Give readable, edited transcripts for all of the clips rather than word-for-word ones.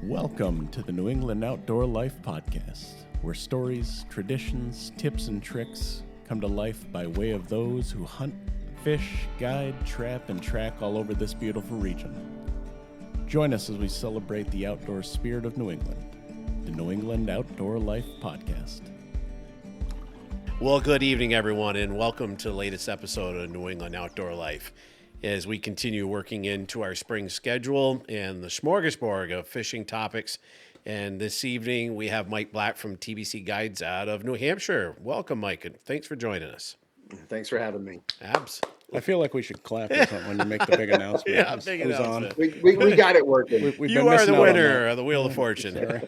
Welcome to the New England Outdoor Life Podcast, where stories, traditions, tips, and tricks come to life by way of those who hunt, fish, guide, trap, and track all over this beautiful region. Join us as we celebrate the outdoor spirit of New England, the New England Outdoor Life Podcast. Well, good evening, everyone, and welcome to the latest episode of New England Outdoor Life. As we continue working into our spring schedule and the smorgasbord of fishing topics. And this evening, we have Mike Blatt from TBC Guides out of New Hampshire. Welcome, Mike, and thanks for joining us. Thanks for having me. Abs. I feel like we should clap or something when you make the big announcement. Yeah, big Who's announcement. on? We got it working. We've You been are the missing out on winner that. of the Wheel of Fortune.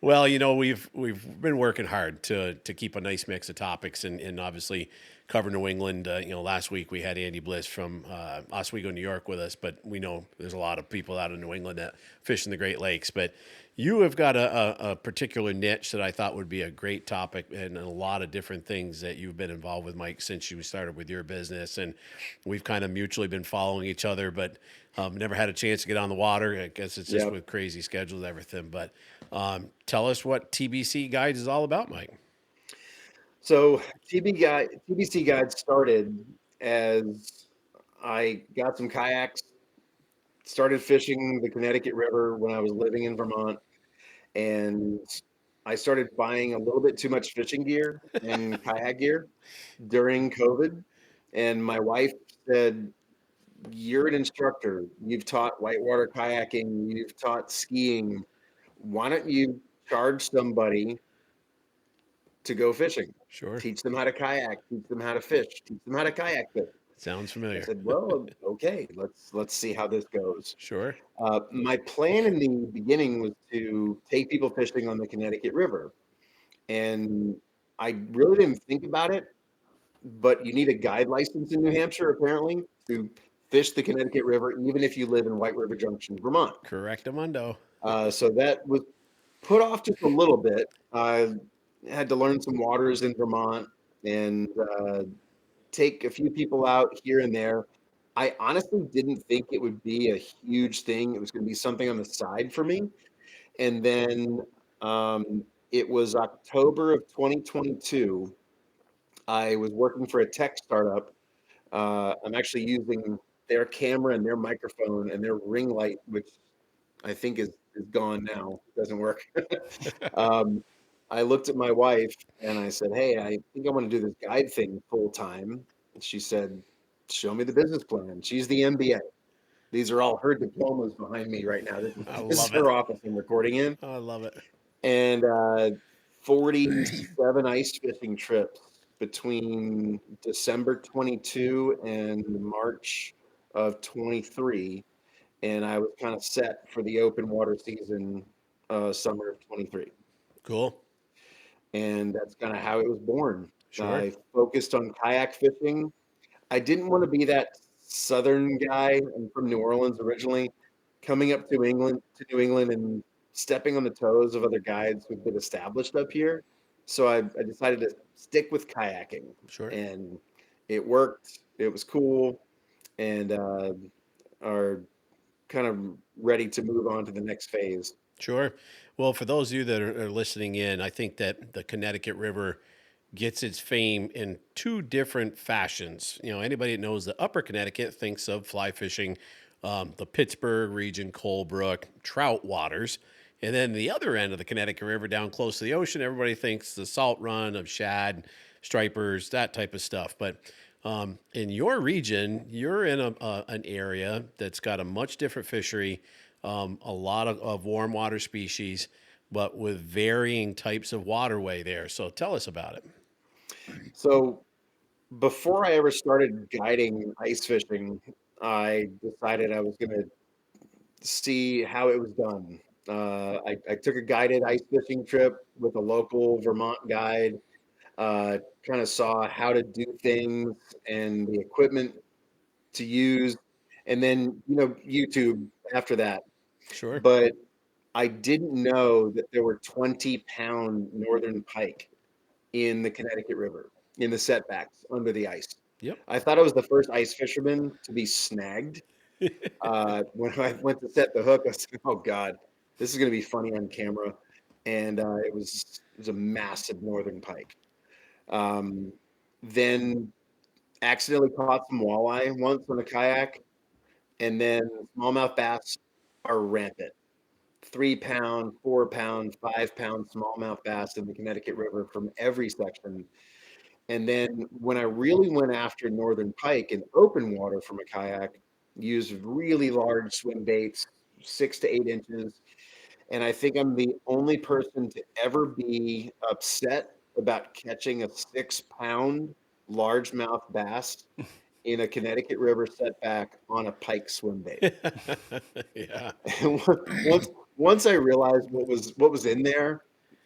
Well, you know, we've been working hard to keep a nice mix of topics and obviously cover New England. Last week we had Andy Bliss from Oswego, New York with us, but we know there's a lot of people out of New England that fish in the Great Lakes. But you have got a particular niche that I thought would be a great topic, and a lot of different things that you've been involved with, Mike, since you started with your business. And we've kind of mutually been following each other, but never had a chance to get on the water. I guess it's just with crazy schedules and everything. But tell us what TBC Guides is all about, Mike. So TBC Guide started as I got some kayaks, started fishing the Connecticut River when I was living in Vermont, and I started buying a little bit too much fishing gear and kayak gear during COVID. And my wife said, "You're an instructor. You've taught whitewater kayaking. You've taught skiing. Why don't you charge somebody to go fishing? Sure. Teach them how to kayak, teach them how to fish, teach them how to kayak fish." Sounds I familiar. said, "Well, okay, let's see how this goes." Sure. My plan in the beginning was to take people fishing on the Connecticut River, and I really didn't think about it, but you need a guide license in New Hampshire apparently to fish the Connecticut River, even if you live in White River Junction, Vermont. Correctamundo. So that was put off just a little bit. I had to learn some waters in Vermont and take a few people out here and there. I honestly didn't think it would be a huge thing. It was going to be something on the side for me. And then it was October of 2022. I was working for a tech startup. I'm actually using their camera and their microphone and their ring light, which I think is gone now. It doesn't work. I looked at my wife and I said, "Hey, I think I want to do this guide thing full time." And she said, "Show me the business plan." She's the MBA. These are all her diplomas behind me right now. This is love her it. office I'm recording in. I love it. And 47 ice fishing trips between December 22 and March of 23. And I was kind of set for the open water season, summer of 23. Cool. And that's kind of how it was born. Sure. I focused on kayak fishing. I didn't want to be that southern guy. I'm from New Orleans originally, coming up to New England and stepping on the toes of other guides who've been established up here. So I decided to stick with kayaking. Sure. And it worked. It was cool. And are kind of ready to move on to the next phase. Sure. Well, for those of you that are listening in, I think that the Connecticut River gets its fame in two different fashions. You know, anybody that knows the upper Connecticut thinks of fly fishing, the Pittsburgh region, Colebrook, trout waters. And then the other end of the Connecticut River down close to the ocean, everybody thinks the salt run of shad, stripers, that type of stuff. But in your region, you're in an area that's got a much different fishery, a lot of warm water species, but with varying types of waterway there. So tell us about it. So before I ever started guiding ice fishing, I decided I was going to see how it was done. I took a guided ice fishing trip with a local Vermont guide, kind of saw how to do things and the equipment to use, and then, YouTube after that. Sure. But I didn't know that there were 20-pound northern pike in the Connecticut River, in the setbacks under the ice. Yep. I thought I was the first ice fisherman to be snagged When I went to set the hook, I said, "Oh God, this is going to be funny on camera," and it was a massive northern pike. Um, then accidentally caught some walleye once on a kayak, and then smallmouth bass are rampant. 3 pound, 4 pound, 5 pound smallmouth bass in the Connecticut River from every section. And then when I really went after northern pike in open water from a kayak, used really large swim baits, 6 to 8 inches. And I think I'm the only person to ever be upset about catching a 6 pound largemouth bass in a Connecticut River setback on a pike swim bait. Yeah, And once I realized what was in there,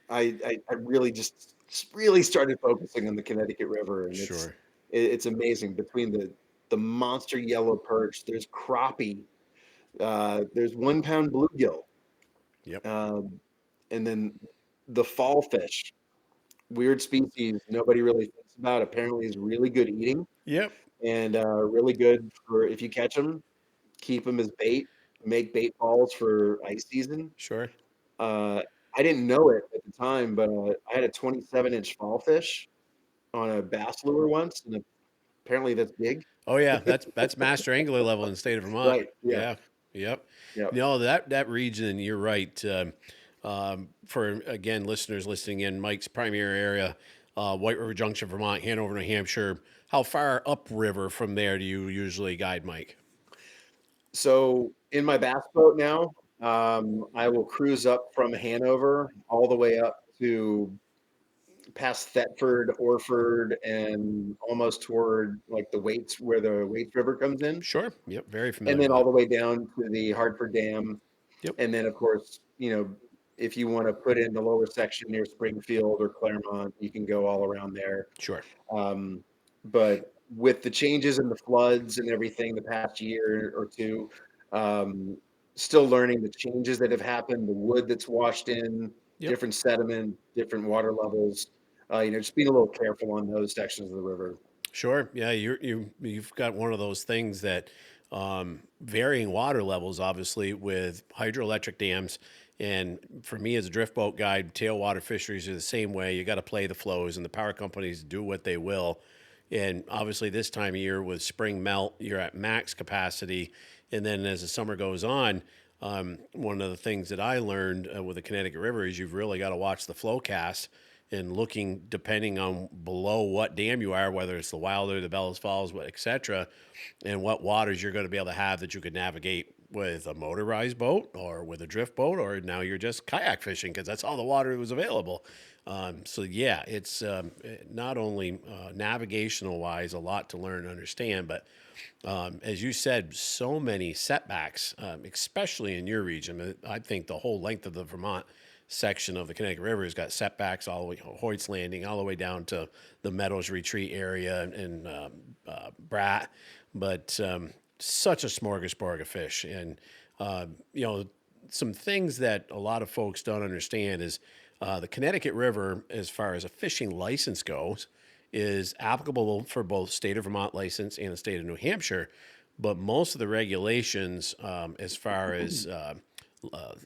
I really just really started focusing on the Connecticut River, and sure. it's amazing between the monster yellow perch. There's crappie. There's 1 pound bluegill, Yep. um, and then the fall fish, weird species nobody really thinks about. Apparently, is really good eating Yep. and really good for if you catch them, keep them as bait, make bait balls for ice season. Sure. Uh, I didn't know it at the time, but I had a 27-inch fall fish on a bass lure once, and apparently that's big. Oh yeah, that's master angler level in the state of Vermont. Right. Yeah. Yeah. Yep. Yep. No, that region, you're right. For again, listeners listening in, Mike's primary area, White River Junction, Vermont, Hanover, New Hampshire. How far upriver from there do you usually guide, Mike? So in my bass boat now, I will cruise up from Hanover all the way up to past Thetford, Orford, and almost toward like the Waits, where the Waits River comes in, Sure. Yep. Very and familiar then with all that. the way down to the Hartford Dam. Yep. And then, of course, if you want to put in the lower section near Springfield or Claremont, you can go all around there. Sure. Um, but with the changes in the floods and everything the past year or two, um, still learning the changes that have happened, the wood that's washed in, Yep. different sediment, different water levels. Just being a little careful on those sections of the river. Sure. Yeah, you've got one of those things that varying water levels, obviously, with hydroelectric dams. And for me as a drift boat guide, tailwater fisheries are the same way. You got to play the flows, and the power companies do what they will. And obviously, this time of year with spring melt, you're at max capacity. And then as the summer goes on, one of the things that I learned with the Connecticut River is you've really got to watch the flow cast and looking depending on below what dam you are, whether it's the Wilder, the Bellows Falls, et cetera, and what waters you're going to be able to have that you could navigate with a motorized boat or with a drift boat, or now you're just kayak fishing because that's all the water that was available. So yeah, it's not only navigational wise, a lot to learn and understand, but as you said, so many setbacks, especially in your region. I think the whole length of the Vermont section of the Connecticut River has got setbacks all the way Hoyt's Landing, all the way down to the Meadows Retreat area and Blatt. But such a smorgasbord of fish, and some things that a lot of folks don't understand is the Connecticut River, as far as a fishing license goes, is applicable for both state of Vermont license and the state of New Hampshire. But most of the regulations, as far as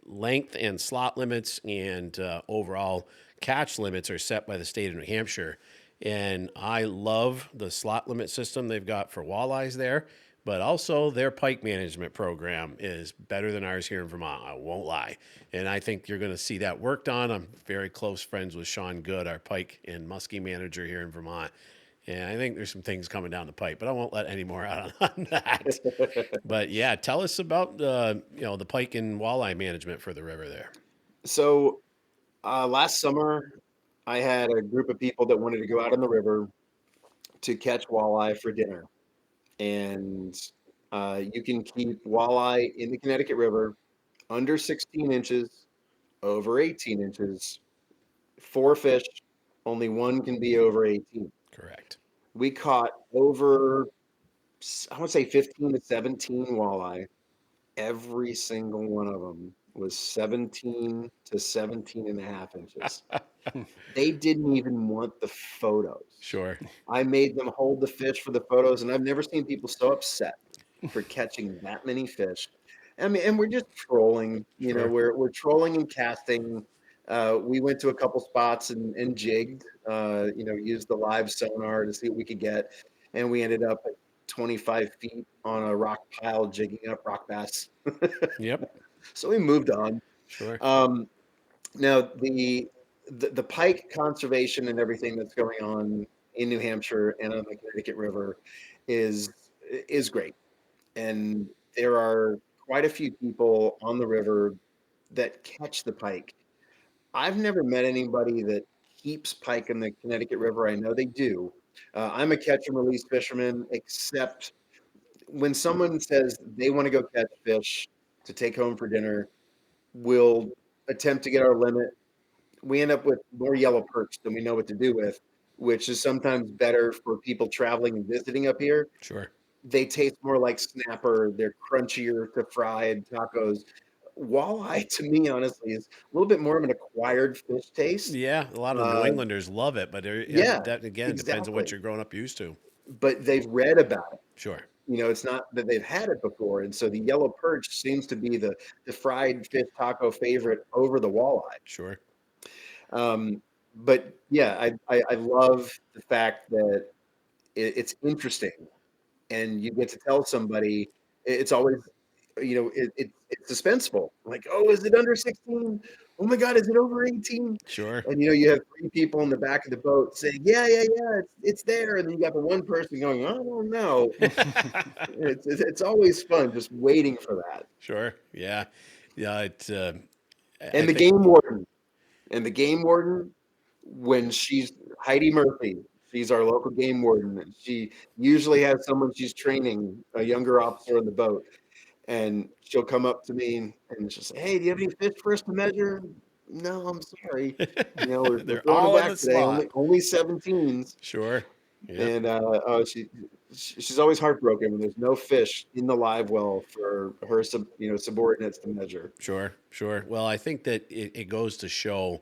length and slot limits and overall catch limits, are set by the state of New Hampshire. And I love the slot limit system they've got for walleyes there, but also their pike management program is better than ours here in Vermont. I won't lie. And I think you're going to see that worked on. I'm very close friends with Sean Good, our pike and muskie manager here in Vermont. And I think there's some things coming down the pipe, but I won't let any more out on that. But yeah, tell us about the pike and walleye management for the river there. So last summer, I had a group of people that wanted to go out on the river to catch walleye for dinner. And you can keep walleye in the Connecticut River under 16 inches, over 18 inches, 4 fish, only one can be over 18. Correct. We caught over, I would say 15 to 17 walleye. Every single one of them was 17 to 17 and a half inches. They didn't even want the photos. Sure. I made them hold the fish for the photos, and I've never seen people so upset for catching that many fish. I mean, and we're just trolling. Sure. We're trolling and casting. We went to a couple spots and jigged. Used the live sonar to see what we could get, and we ended up at 25 feet on a rock pile jigging up rock bass. Yep. So we moved on. Sure. Um, Now the pike conservation and everything that's going on in New Hampshire and on the Connecticut River is is great, and there are quite a few people on the river that catch the pike. I've never met anybody that keeps pike in the Connecticut River. I know they do. I'm a catch and release fisherman, except when someone says they want to go catch fish to take home for dinner, we'll attempt to get our limit. We end up with more yellow perch than we know what to do with, which is sometimes better for people traveling and visiting up here. Sure. They taste more like snapper. They're crunchier to fried tacos. Walleye, to me, honestly, is a little bit more of an acquired fish taste. Yeah, a lot of New Uh, Englanders love it, but yeah, that again depends on what exactly. you're growing up used to. But they've read about it. Sure. It's not that they've had it before, and so the yellow perch seems to be the fried fish taco favorite over the walleye. Sure. But yeah, I love the fact that it's interesting, and you get to tell somebody. It's always, it's suspenseful. Like, oh, is it under 16? Oh my God, is it over 18? Sure. And you have three people in the back of the boat saying, yeah, yeah, yeah, it's there. And then you got the one person going, I don't know. It's always fun just waiting for that. Sure. Yeah. Yeah. It's. I And the think. game warden, and the game warden, when she's Heidi Murphy, she's our local game warden. And she usually has someone she's training, a younger officer on the boat, and she'll come up to me and she'll say, "Hey, do you have any fish for us to measure?" No, I'm sorry. We're They're throwing them all in the back today. slot. Only 17s. Sure. Yep. And she's always heartbroken when there's no fish in the live well for her subordinates to measure. Sure. Sure. Well, I think that it goes to show,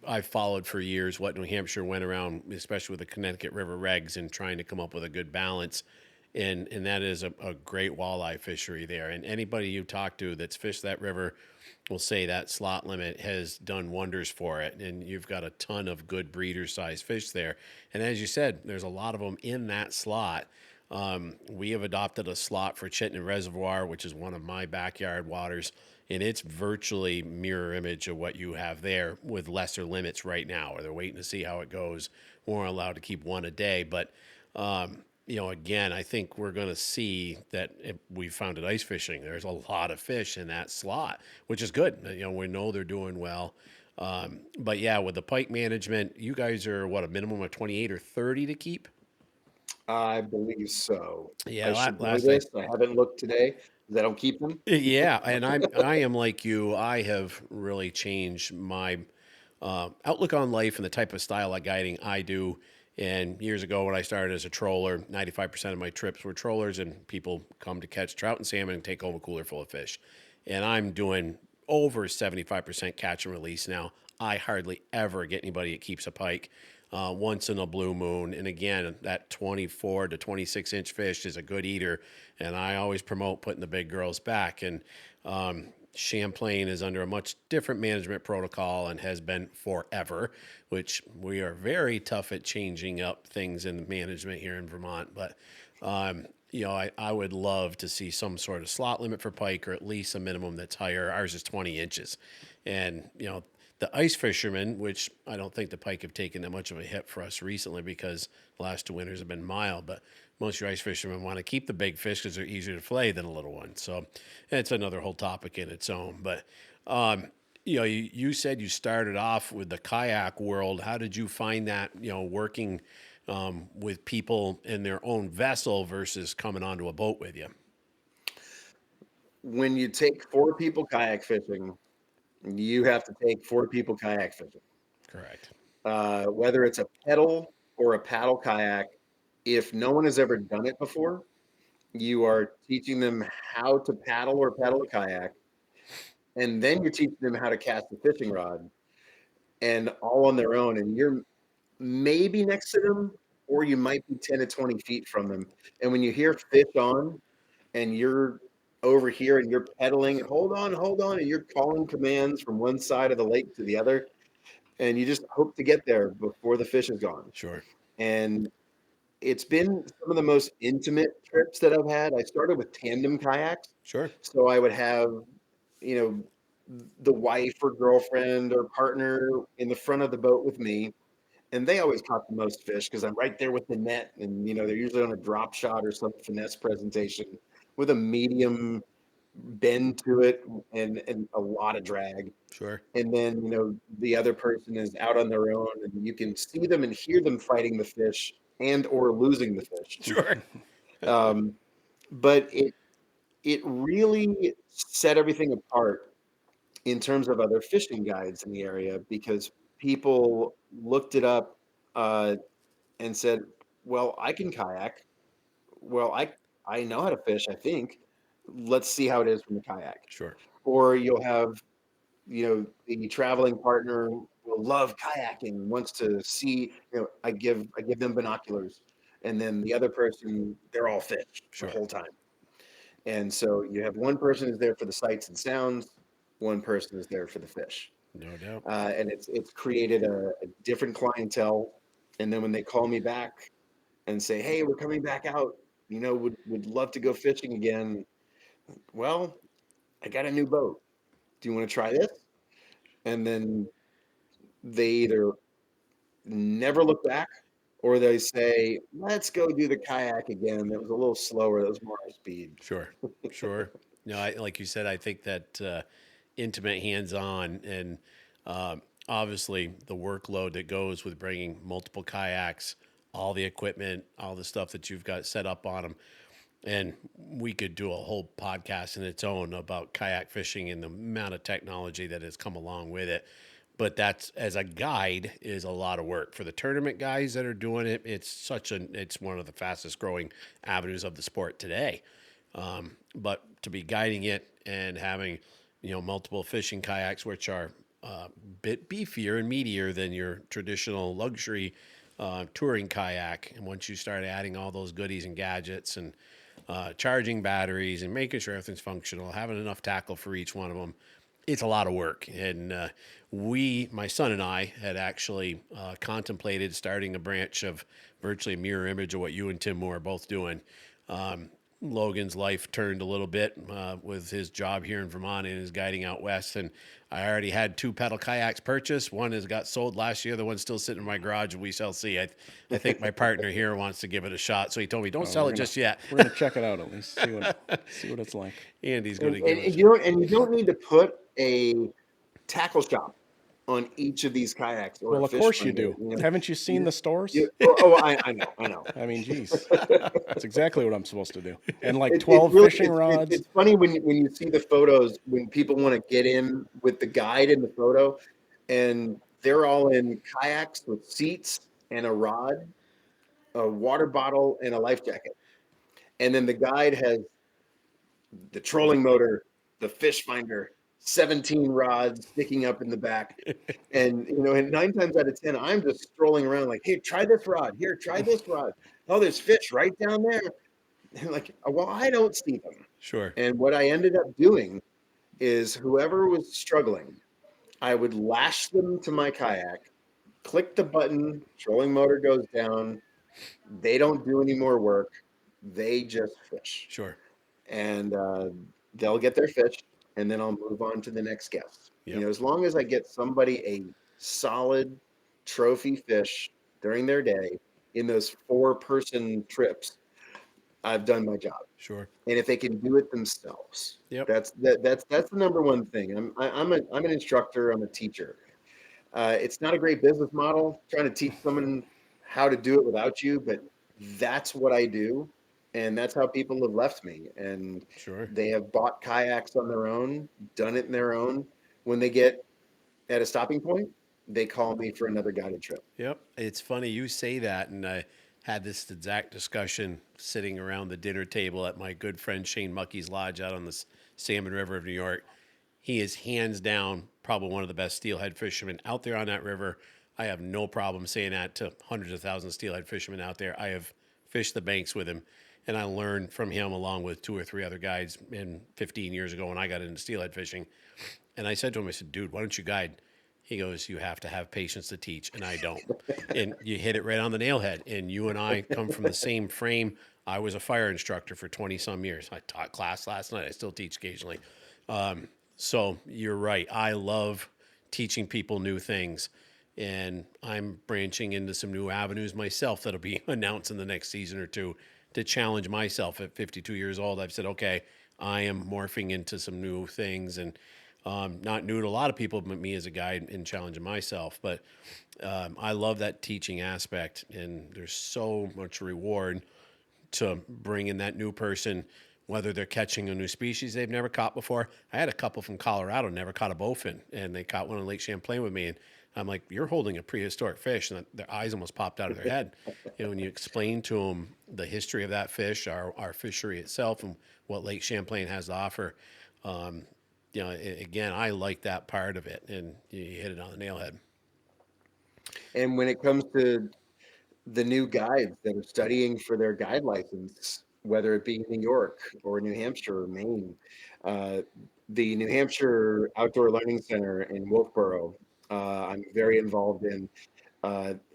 I've followed for years what New Hampshire went around, especially with the Connecticut River regs and trying to come up with a good balance. And that is a great walleye fishery there. And anybody you talk to that's fished that river will say that slot limit has done wonders for it. And you've got a ton of good breeder size fish there. And as you said, there's a lot of them in that slot. We have adopted a slot for Chittenden Reservoir, which is one of my backyard waters, and it's virtually mirror image of what you have there with lesser limits right now. Or they're waiting to see how it goes. We're allowed to keep one a day, but again, I think we're going to see that if we found it ice fishing. There's a lot of fish in that slot, which is good. We know they're doing well. But yeah, with the pike management, you guys are what, a minimum of 28 or 30 to keep? I believe so. Yeah, I should know last I this. I haven't looked today because I don't keep them. yeah, and I am like you. I have really changed my outlook on life and the type of style of guiding I do. And years ago, when I started as a troller, 95% of my trips were trollers, and people come to catch trout and salmon and take home a cooler full of fish. And I'm doing over 75% catch and release now. I hardly ever get anybody that keeps a pike once in a blue moon. And again, that 24 to 26-inch fish is a good eater. And I always promote putting the big girls back. And Champlain is under a much different management protocol and has been forever, which we are very tough at changing up things in management here in Vermont. But, I would love to see some sort of slot limit for pike, or at least a minimum that's higher. Ours is 20 inches. And, the ice fishermen, which I don't think the pike have taken that much of a hit for us recently because the last two winters have been mild, but most of your ice fishermen want to keep the big fish because they're easier to fillet than a little one. So it's another whole topic in its own. But, you said you started off with the kayak world. How did you find that, working with people in their own vessel versus coming onto a boat with you? When you take four people kayak fishing, you have to take four people kayak fishing. Correct. Whether it's a pedal or a paddle kayak, if no one has ever done it before, you are teaching them how to paddle or paddle a kayak, and then you're teaching them how to cast a fishing rod, and all on their own. And you're maybe next to them or you might be 10 to 20 feet from them. And when you hear fish on and you're over here and you're pedaling, hold on, and you're calling commands from one side of the lake to the other, and you just hope to get there before the fish is gone. Sure. And it's been some of the most intimate trips that I've had. I started with tandem kayaks. Sure. So I would have, you know, the wife or girlfriend or partner in the front of the boat with me. And they always caught the most fish because I'm right there with the net. And, you know, they're usually on a drop shot or some finesse presentation with a medium bend to it and a lot of drag. Sure. And then, you know, the other person is out on their own and you can see them and hear them fighting the fish and or losing the fish. Sure. But it really set everything apart in terms of other fishing guides in the area because people looked it up and said, "Well, I can kayak. Well, I know how to fish. I think. Let's see how it is from the kayak." Sure. Or you'll have, you know, the traveling partner will love kayaking, wants to see. You know, I give them binoculars, and then the other person, they're all fish the Sure. whole time. And so you have one person is there for the sights and sounds, one person is there for the fish. No doubt. And it's created a different clientele. And then when they call me back and say, "Hey, we're coming back out, you know, would love to go fishing again." Well, I got a new boat. Do you want to try this? And then they either never look back or they say, "Let's go do the kayak again. That was a little slower. That was more high speed." Sure. Sure. No, like you said, I think that intimate, hands-on, and obviously the workload that goes with bringing multiple kayaks, all the equipment, all the stuff that you've got set up on them. And we could do a whole podcast in its own about kayak fishing and the amount of technology that has come along with it. But that's, as a guide, is a lot of work for the tournament guys that are doing it. It's one of the fastest growing avenues of the sport today. But to be guiding it and having, you know, multiple fishing kayaks, which are a bit beefier and meatier than your traditional luxury touring kayak. And once you start adding all those goodies and gadgets and charging batteries and making sure everything's functional, having enough tackle for each one of them, it's a lot of work. And my son and I, had actually contemplated starting a branch of virtually a mirror image of what you and Tim Moore are both doing. Logan's life turned a little bit with his job here in Vermont and his guiding out west. And I already had 2 pedal kayaks purchased. One has got sold last year. The one's still sitting in my garage, and we shall see. I think my partner here wants to give it a shot. So he told me, don't sell it just yet. We're going to check it out at least, see what it's like. Andy's going to And, give and, it a you shot. don't, and you don't need to put a tackle shop on each of these kayaks. Or Well, a of fish course you finder, do. you know? Haven't you seen the stores? I know. I mean, geez, that's exactly what I'm supposed to do. And like It 12 really- fishing rods. It's funny when you see the photos when people want to get in with the guide in the photo, and they're all in kayaks with seats and a rod, a water bottle, and a life jacket. And then the guide has the trolling motor, the fish finder, 17 rods sticking up in the back. And, you know, and 9 times out of 10, I'm just strolling around like, "Hey, try this rod. Here, try this rod. Oh, there's fish right down there." And like, well, I don't see them. Sure. And what I ended up doing is whoever was struggling, I would lash them to my kayak, click the button, trolling motor goes down. They don't do any more work. They just fish. Sure. And they'll get their fish, and then I'll move on to the next guest. Yep. You know, as long as I get somebody a solid trophy fish during their day in those 4-person trips, I've done my job. Sure. And if they can do it themselves, Yep. that's the number one thing. I'm an instructor. I'm a teacher. It's not a great business model trying to teach someone how to do it without you, but that's what I do. And that's how people have left me. And Sure. they have bought kayaks on their own, done it in their own. When they get at a stopping point, they call me for another guided trip. Yep. It's funny you say that. And I had this exact discussion sitting around the dinner table at my good friend Shane Muckey's lodge out on the Salmon River of New York. He is hands down probably one of the best steelhead fishermen out there on that river. I have no problem saying that to hundreds of thousands of steelhead fishermen out there. I have fished the banks with him, and I learned from him along with two or three other guides in 15 years ago when I got into steelhead fishing. And I said to him, I said, dude, why don't you guide? He goes, you have to have patience to teach, and I don't. And you hit it right on the nail head. And you and I come from the same frame. I was a fire instructor for 20 some years. I taught class last night. I still teach occasionally. So you're right. I love teaching people new things. And I'm branching into some new avenues myself that'll be announced in the next season or two to challenge myself at 52 years old. I've said, okay, I am morphing into some new things, and not new to a lot of people, but me as a guide in challenging myself. But I love that teaching aspect, and there's so much reward to bring in that new person, whether they're catching a new species they've never caught before. I had a couple from Colorado never caught a bowfin, and they caught one in Lake Champlain with me, and I'm like, you're holding a prehistoric fish, and their eyes almost popped out of their head. When you explain to them the history of that fish, our fishery itself, and what Lake Champlain has to offer, again, I like that part of it, and you hit it on the nail head. And when it comes to the new guides that are studying for their guide license, whether it be New York or New Hampshire or Maine, uh, the New Hampshire Outdoor Learning Center in Wolfboro, I'm very involved in.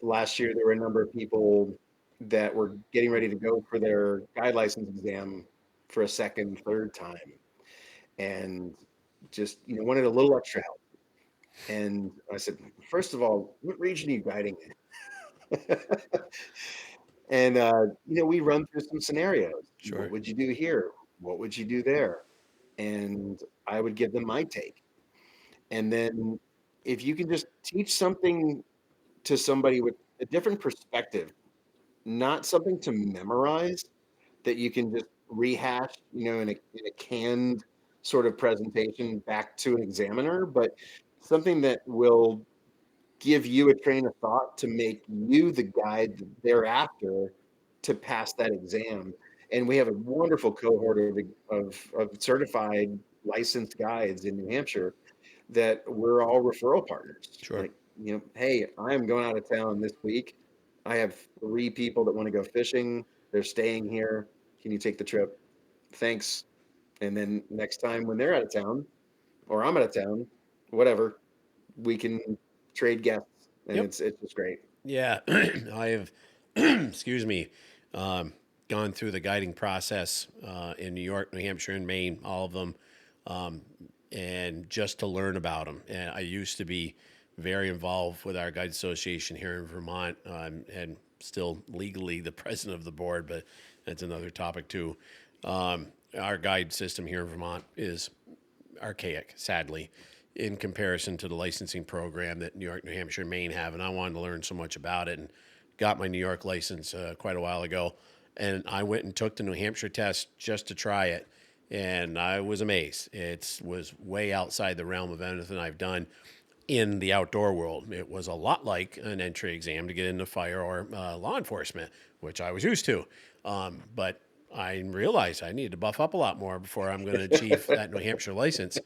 Last year, there were a number of people that were getting ready to go for their guide license exam for a second, third time, and just wanted a little extra help. And I said, first of all, what region are you guiding in? And we run through some scenarios. Sure. What would you do here? What would you do there? And I would give them my take. And then if you can just teach something to somebody with a different perspective, not something to memorize that you can just rehash, in a canned sort of presentation back to an examiner, but something that will give you a train of thought to make you the guide thereafter to pass that exam. And we have a wonderful cohort of certified licensed guides in New Hampshire that we're all referral partners. Sure. Like, hey, I'm going out of town this week. I have 3 people that want to go fishing. They're staying here. Can you take the trip? Thanks. And then next time when they're out of town or I'm out of town, whatever, we can trade guests, and Yep. it's just great. Yeah, I have, excuse me, gone through the guiding process in New York, New Hampshire, and Maine, all of them, and just to learn about them. And I used to be very involved with our guide association here in Vermont, and still legally the president of the board, but that's another topic too. Our guide system here in Vermont is archaic, sadly, in comparison to the licensing program that New York, New Hampshire, and Maine have. And I wanted to learn so much about it, and got my New York license quite a while ago. And I went and took the New Hampshire test just to try it. And I was amazed. It was way outside the realm of anything I've done in the outdoor world. It was a lot like an entry exam to get into fire or law enforcement, which I was used to. But I realized I needed to buff up a lot more before I'm going to achieve that New Hampshire license.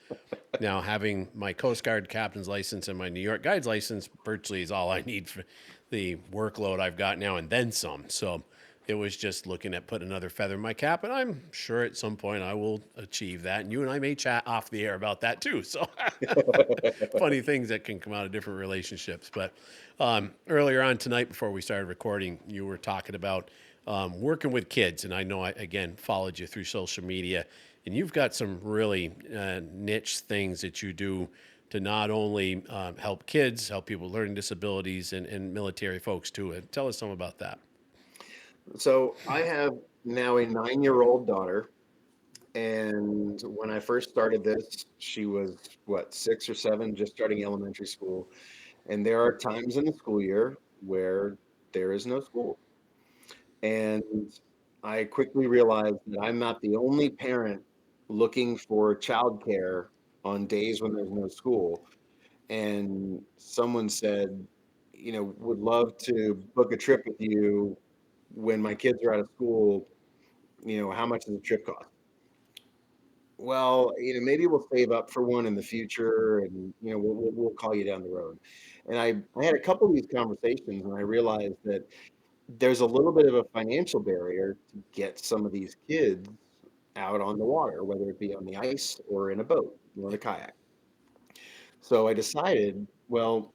Now, having my Coast Guard captain's license and my New York guide's license virtually is all I need for the workload I've got now, and then some. So it was just looking at putting another feather in my cap, and I'm sure at some point I will achieve that. And you and I may chat off the air about that too. So funny things that can come out of different relationships. But earlier on tonight, before we started recording, you were talking about working with kids, and I know I again followed you through social media, and you've got some really niche things that you do to not only help kids, help people with learning disabilities, and military folks too. Tell us some about that. So I have now a 9-year-old daughter, and when I first started this, she was 6 or 7, just starting elementary school. And there are times in the school year where there is no school. And I quickly realized that I'm not the only parent looking for childcare on days when there's no school. And someone said, would love to book a trip with you when my kids are out of school. How much does the trip cost? well, maybe we'll save up for one in the future, and we'll call you down the road. And I had a couple of these conversations, and I realized that there's a little bit of a financial barrier to get some of these kids out on the water, whether it be on the ice or in a boat or in a kayak. So I decided, well,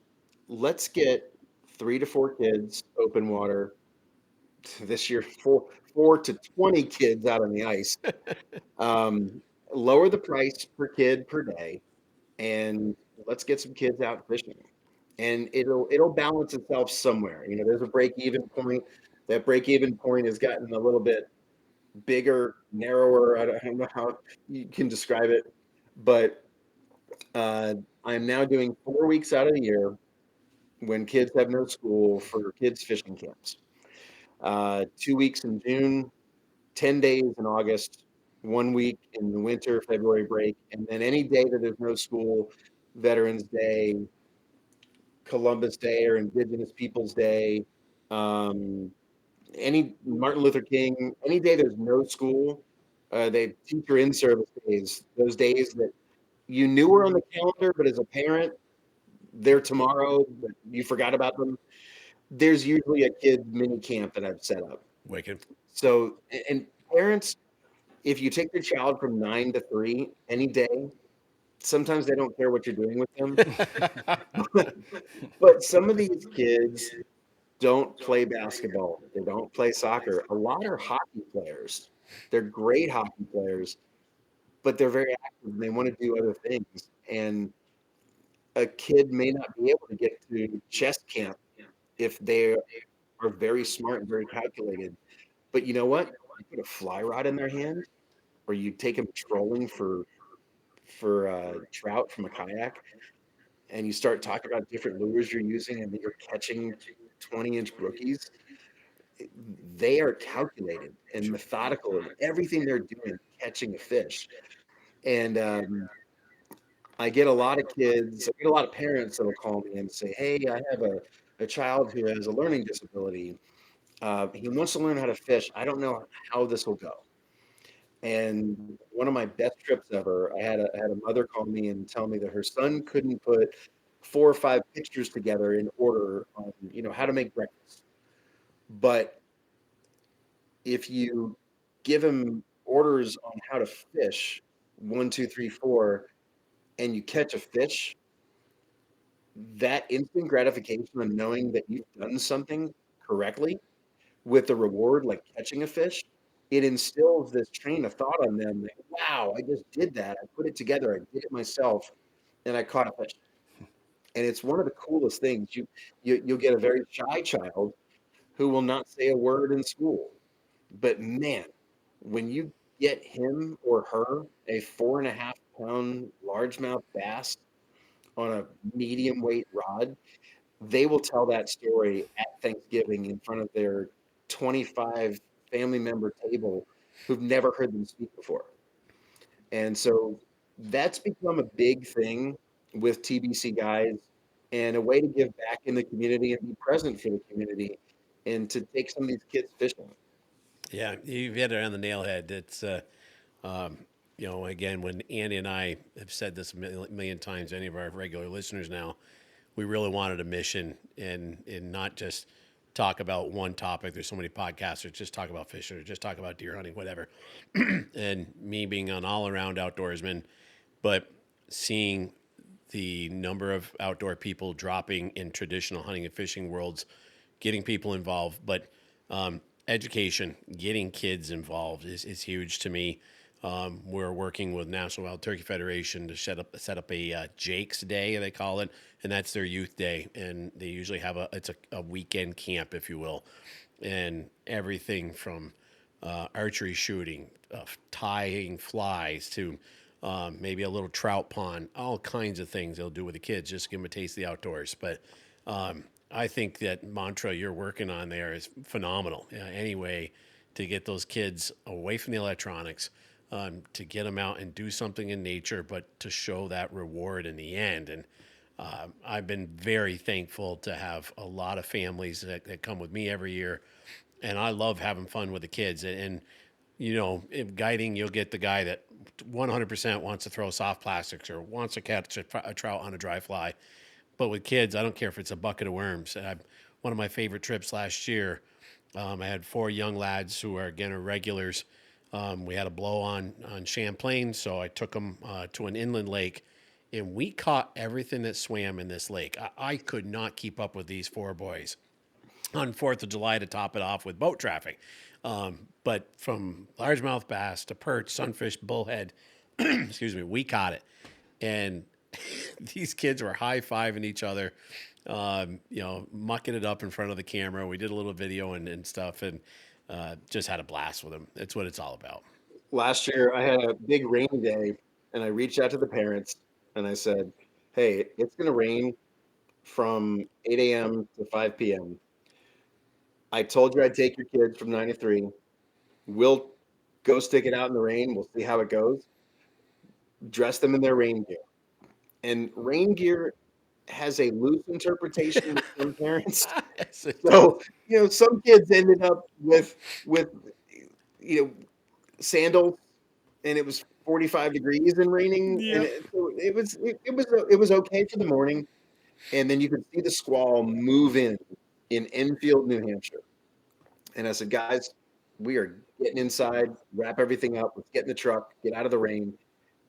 let's get 3 to 4 kids open water this year, four to 20 kids out on the ice. Um, Lower the price per kid per day, and let's get some kids out fishing. And it'll balance itself somewhere. There's a break even point. That break even point has gotten a little bit bigger, narrower. I don't know how you can describe it, but uh, I'm now doing 4 weeks out of the year when kids have no school for kids fishing camps. 2 weeks in June, 10 days in August, 1 week in the winter, February break, and then any day that there's no school, Veterans Day, Columbus Day or Indigenous Peoples Day, um, any Martin Luther King, any day there's no school, they teacher in service days, those days that you knew were on the calendar, but as a parent, they're tomorrow, but you forgot about them. There's usually a kid mini camp that I've set up. Wicked. So, and parents, if you take your child from 9 to 3 any day, sometimes they don't care what you're doing with them. But some of these kids don't play basketball. They don't play soccer. A lot are hockey players. They're great hockey players, but they're very active and they want to do other things. And a kid may not be able to get to chess camp if they are very smart and very calculated. But you know what? You put a fly rod in their hand, or you take them trolling for trout from a kayak, and you start talking about different lures you're using, and that you're catching 20-inch brookies. They are calculated and methodical in everything they're doing, catching a fish. And I get a lot of kids, I get a lot of parents that'll call me and say, "Hey, I have a child who has a learning disability. He wants to learn how to fish. I don't know how this will go." And one of my best trips ever, I had a mother call me and tell me that her son couldn't put 4 or 5 pictures together in order on, how to make breakfast. But if you give him orders on how to fish, 1, 2, 3, 4, and you catch a fish, that instant gratification of knowing that you've done something correctly with the reward, like catching a fish, it instills this train of thought on them that, wow, I just did that. I put it together. I did it myself, and I caught a fish. And it's one of the coolest things. You'll get a very shy child who will not say a word in school. But man, when you get him or her a 4.5 pound largemouth bass on a medium weight rod, they will tell that story at Thanksgiving in front of their 25 family member table who've never heard them speak before. And so that's become a big thing with TBC guys, and a way to give back in the community and be present for the community and to take some of these kids fishing. Yeah, you've hit it on the nail head. It's, um, again, when Andy and I have said this a million times, any of our regular listeners now, we really wanted a mission and not just talk about one topic. There's so many podcasts that just talk about fishing or just talk about deer hunting, whatever. And me being an all around outdoorsman, but seeing the number of outdoor people dropping in traditional hunting and fishing worlds, getting people involved, but education, getting kids involved is huge to me. We're working with National Wild Turkey Federation to set up a Jake's Day, they call it, and that's their youth day. And they usually have a weekend camp, if you will, and everything from archery shooting, tying flies to maybe a little trout pond, all kinds of things they'll do with the kids, just to give them a taste of the outdoors. But I think that mantra you're working on there is phenomenal. Anyway, to get those kids away from the electronics, to get them out and do something in nature, but to show that reward in the end. And I've been very thankful to have a lot of families that come with me every year. And I love having fun with the kids. And in guiding, you'll get the guy that 100% wants to throw soft plastics or wants to catch a trout on a dry fly. But with kids, I don't care if it's a bucket of worms. One of my favorite trips last year, I had 4 young lads who are, again, are regulars. We had a blow on Champlain, so I took them to an inland lake, and we caught everything that swam in this lake. I could not keep up with these 4 boys on 4th of July to top it off with boat traffic. But from largemouth bass to perch, sunfish, bullhead, excuse me, we caught it. And these kids were high-fiving each other, mucking it up in front of the camera. We did a little video and stuff, and just had a blast with them. That's what it's all about. Last year, I had a big rainy day, and I reached out to the parents, and I said, hey, it's going to rain from 8 a.m. to 5 p.m. I told you I'd take your kids from 9 to 3. We'll go stick it out in the rain. We'll see how it goes. Dress them in their rain gear. And rain gear has a loose interpretation with some parents. So, some kids ended up with sandals, and it was 45 degrees and raining. Yep. And it was okay for the morning. And then you could see the squall move in Enfield, New Hampshire. And I said, guys, we are getting inside, wrap everything up. Let's get in the truck, get out of the rain.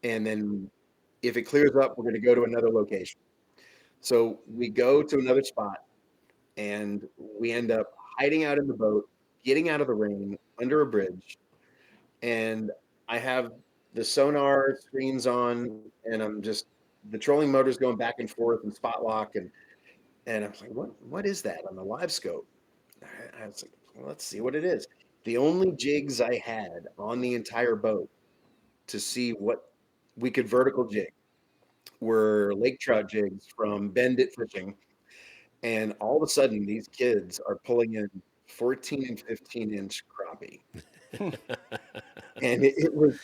And then if it clears up, we're going to go to another location. So we go to another spot, and we end up hiding out in the boat, getting out of the rain under a bridge. And I have the sonar screens on, and I'm just, the trolling motor's going back and forth and spot lock. And I'm like, what is that on the live scope? I was like, well, let's see what it is. The only jigs I had on the entire boat to see what we could vertical jig were lake trout jigs from Bend It Fishing. And all of a sudden, these kids are pulling in 14 and 15-inch crappie. And it was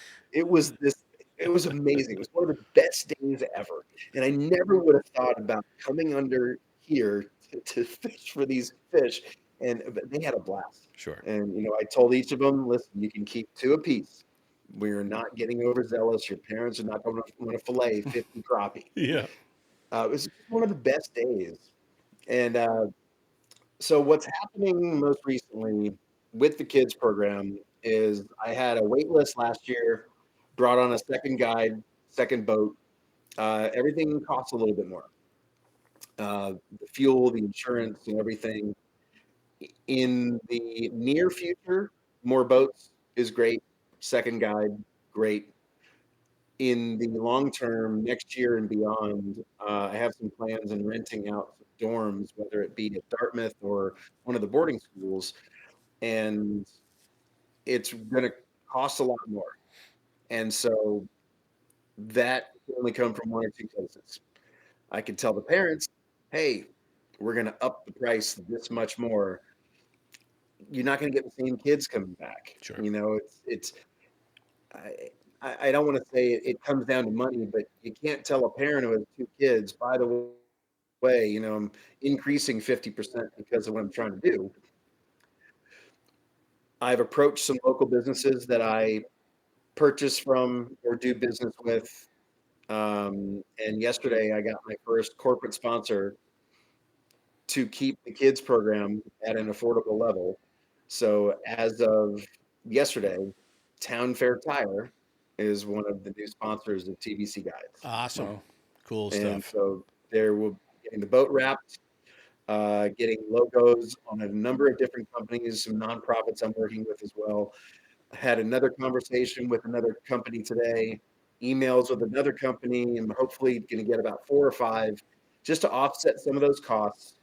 amazing. It was one of the best days ever. And I never would have thought about coming under here to fish for these fish. But they had a blast. Sure. And I told each of them, listen, you can keep 2 apiece. We're not getting overzealous. Your parents are not going to want to fillet 50 crappie. Yeah. It was one of the best days. And so what's happening most recently with the kids program is I had a wait list last year, brought on a second guide, second boat. Everything costs a little bit more. The fuel, the insurance, and everything. In the near future, more boats is great. Second guide, great. In the long term, next year and beyond, I have some plans in renting out dorms, whether it be at Dartmouth or one of the boarding schools, and it's going to cost a lot more. And so that can only come from 1 or 2 places. I could tell the parents, hey, we're going to up the price this much more. You're not going to get the same kids coming back. Sure. I don't want to say it comes down to money, but you can't tell a parent who has 2 kids, by the way, I'm increasing 50% because of what I'm trying to do. I've approached some local businesses that I purchase from or do business with. And yesterday I got my first corporate sponsor to keep the kids program at an affordable level. So as of yesterday, Town Fair Tire is one of the new sponsors of TBC Guides. Awesome. Wow. Cool And stuff. so there will be getting the boat wrapped, getting logos on a number of different companies, some nonprofits I'm working with as well. I had another conversation with another company today, emails with another company, and hopefully going to get about 4 or 5 just to offset some of those costs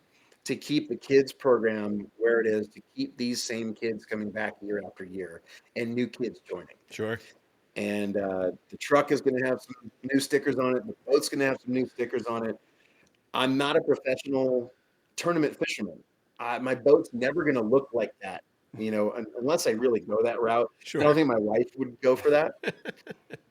to keep the kids program where it is, to keep these same kids coming back year after year and new kids joining. Sure. And the truck is going to have some new stickers on it. The boat's going to have some new stickers on it. I'm not a professional tournament fisherman. My boat's never going to look like that, unless I really go that route. Sure. I don't think my wife would go for that.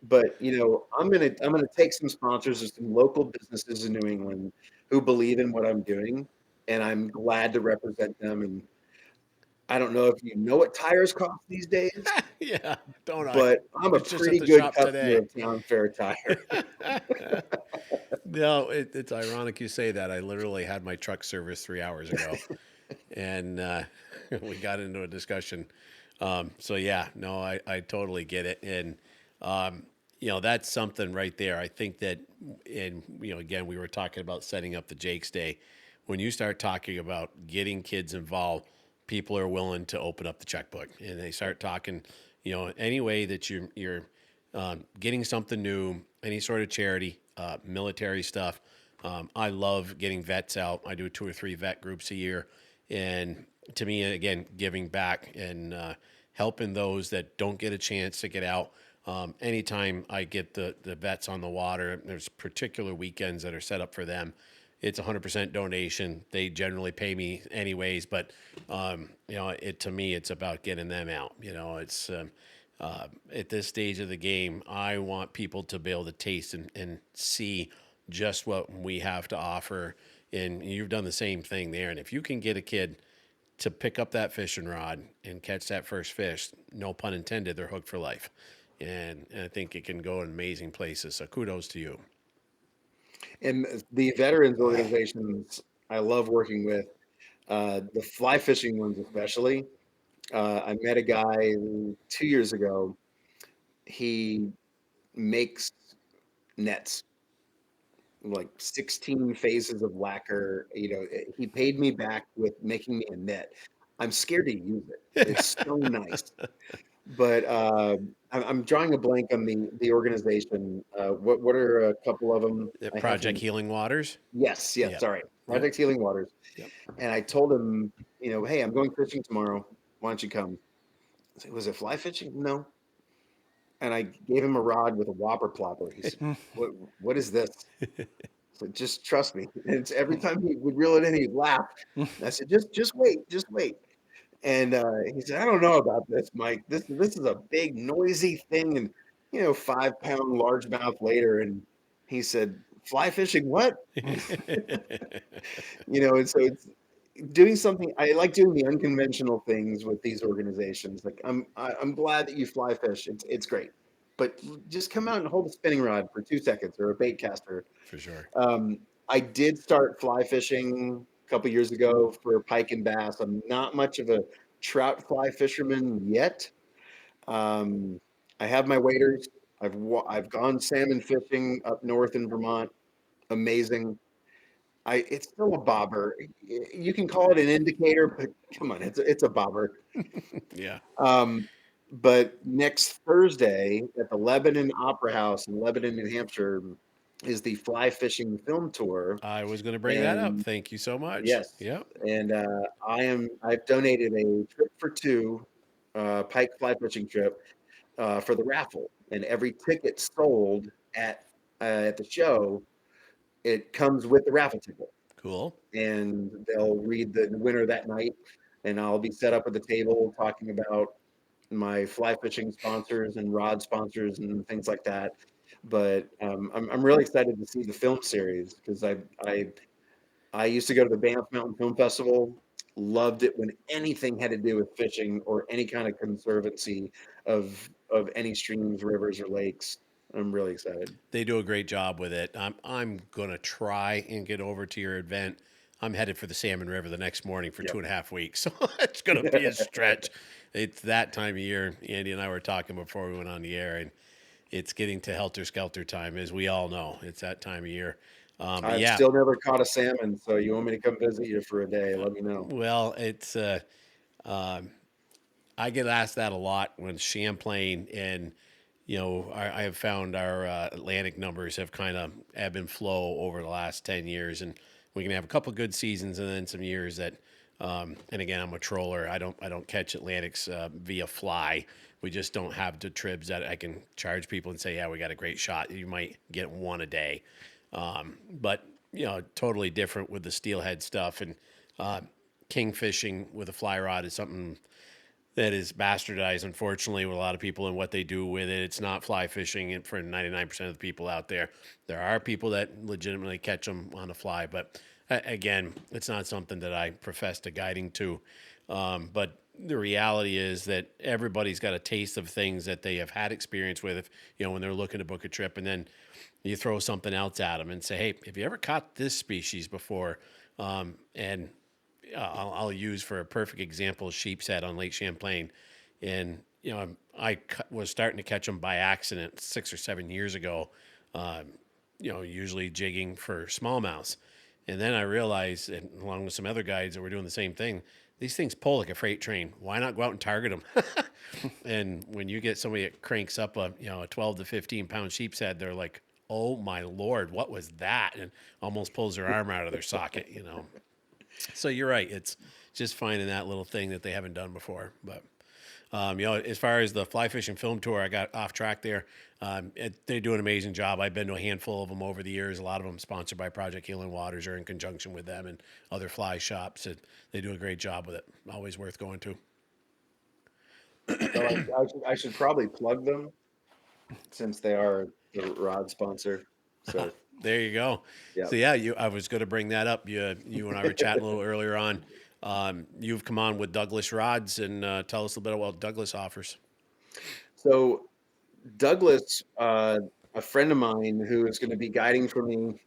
But I'm gonna take some sponsors of some local businesses in New England who believe in what I'm doing, and I'm glad to represent them. And I don't know if you know what tires cost these days, Yeah, don't I? but I'm I a was just at pretty the good shop customer today. of Town Fair Tire. No, it's ironic you say that. I literally had my truck serviced 3 hours ago, and we got into a discussion. So yeah, no, I totally get it, and um, that's something right there. I think that, and again, we were talking about setting up the Jake's Day. When you start talking about getting kids involved, people are willing to open up the checkbook, and they start talking. Any way that you're getting something new, any sort of charity, military stuff. I love getting vets out. I do 2 or 3 vet groups a year. And to me, again, giving back and helping those that don't get a chance to get out. Anytime I get the vets on the water, there's particular weekends that are set up for them. It's 100% donation. They generally pay me anyways, but to me, it's about getting them out. It's at this stage of the game, I want people to be able to taste and see just what we have to offer. And you've done the same thing there. And if you can get a kid to pick up that fishing rod and catch that first fish, no pun intended, they're hooked for life. And I think it can go in amazing places. So kudos to you. And the veterans organizations I love working with, the fly fishing ones especially. I met a guy 2 years ago. He makes nets, like 16 phases of lacquer. He paid me back with making me a net. I'm scared to use it. It's so nice. But I'm drawing a blank on the organization. What are a couple of them? I have Project them. Healing Waters. Yes, yes. Yep. Sorry, Yep. Project Healing Waters. Yep. And I told him, hey, I'm going fishing tomorrow. Why don't you come? I said, was it fly fishing? No. And I gave him a rod with a whopper plopper. He said, what is this? So just trust me. And it's every time he would reel it in, he'd laugh. And I said, just wait, just wait. And he said, I don't know about this, Mike. This is a big noisy thing. And 5 pound largemouth later, and he said, fly fishing, what? And so it's doing something. I like doing the unconventional things with these organizations. Like I'm glad that you fly fish. It's great. But just come out and hold a spinning rod for 2 seconds or a bait caster. For sure. I did start fly fishing a couple years ago for pike and bass. I'm not much of a trout fly fisherman yet. I have my waders. I've gone salmon fishing up north in Vermont. Amazing. It's still a bobber. You can call it an indicator, but come on, it's a bobber. Yeah. But next Thursday at the Lebanon Opera House in Lebanon, New Hampshire, is the fly fishing film tour. I was going to bring that up. And Thank you so much. yes, Yep. and I've donated a trip for two, pike fly fishing trip, for the raffle, and every ticket sold at the show, it comes with the raffle ticket, Cool. and they'll read the winner that night, and I'll be set up at the table talking about my fly fishing sponsors and rod sponsors and things like that. But I'm really excited to see the film series because I used to go to the Banff Mountain Film Festival. Loved it when anything had to do with fishing or any kind of conservancy of any streams, rivers, or lakes. I'm really excited. They do a great job with it. I'm gonna try and get over to your event. I'm headed for the Salmon River the next morning for Yep. 2.5 weeks, so it's gonna be a stretch. It's that time of year. Andy and I were talking before we went on the air, and it's getting to helter skelter time, as we all know. It's that time of year. But I've yeah, still never caught a salmon, so you want me to come visit you for a day? Let me know. well, it's I get asked that a lot when Champlain and I have found our Atlantic numbers have kind of ebb and flow over the last 10 years, and we can have a couple of good seasons and then some years that. And again, I'm a troller. I don't catch Atlantics via fly. We just don't have the tribs that I can charge people and say, yeah, we got a great shot. You might get one a day, but totally different with the steelhead stuff and king fishing with a fly rod is something that is bastardized, unfortunately, with a lot of people and what they do with it. It's not fly fishing for 99% of the people out there. There are people that legitimately catch them on a fly, but again, it's not something that I profess to guiding to. But the reality is that everybody's got a taste of things that they have had experience with, if, when they're looking to book a trip, and then you throw something else at them and say, hey, have you ever caught this species before? And I'll use for a perfect example, sheep's head on Lake Champlain. And, was starting to catch them by accident 6 or 7 years ago, usually jigging for smallmouths. And then I realized, and along with some other guides that were doing the same thing, these things pull like a freight train. Why not go out and target them? And when you get somebody that cranks up a 12 to 15 pound sheep's head, they're like, oh my Lord, what was that? And almost pulls their arm out of their socket, So you're right. It's just finding that little thing that they haven't done before. But, as far as the fly fishing film tour, I got off track there. They do an amazing job. I've been to a handful of them over the years. A lot of them sponsored by Project Healing Waters or in conjunction with them and other fly shops. They do a great job with it. Always worth going to. So I should probably plug them since they are the rod sponsor. So there you go. Yeah. So yeah, I was going to bring that up. You and I were chatting a little earlier on. You've come on with Douglas Rods, and tell us a little bit about what Douglas offers. So Douglas, a friend of mine who is going to be guiding for me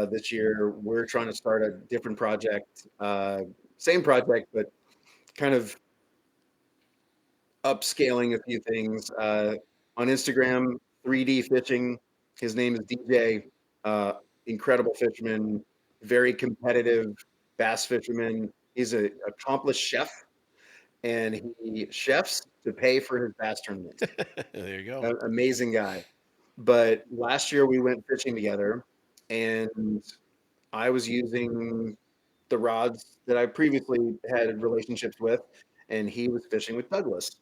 this year, we're trying to start a different project, same project, but kind of upscaling a few things. On Instagram, 3D Fishing. His name is DJ. Incredible fisherman, very competitive bass fisherman. He's an accomplished chef, and he chefs to pay for his bass tournaments. There you go. Amazing guy. But last year we went fishing together, and I was using the rods that I previously had relationships with, and he was fishing with Douglas.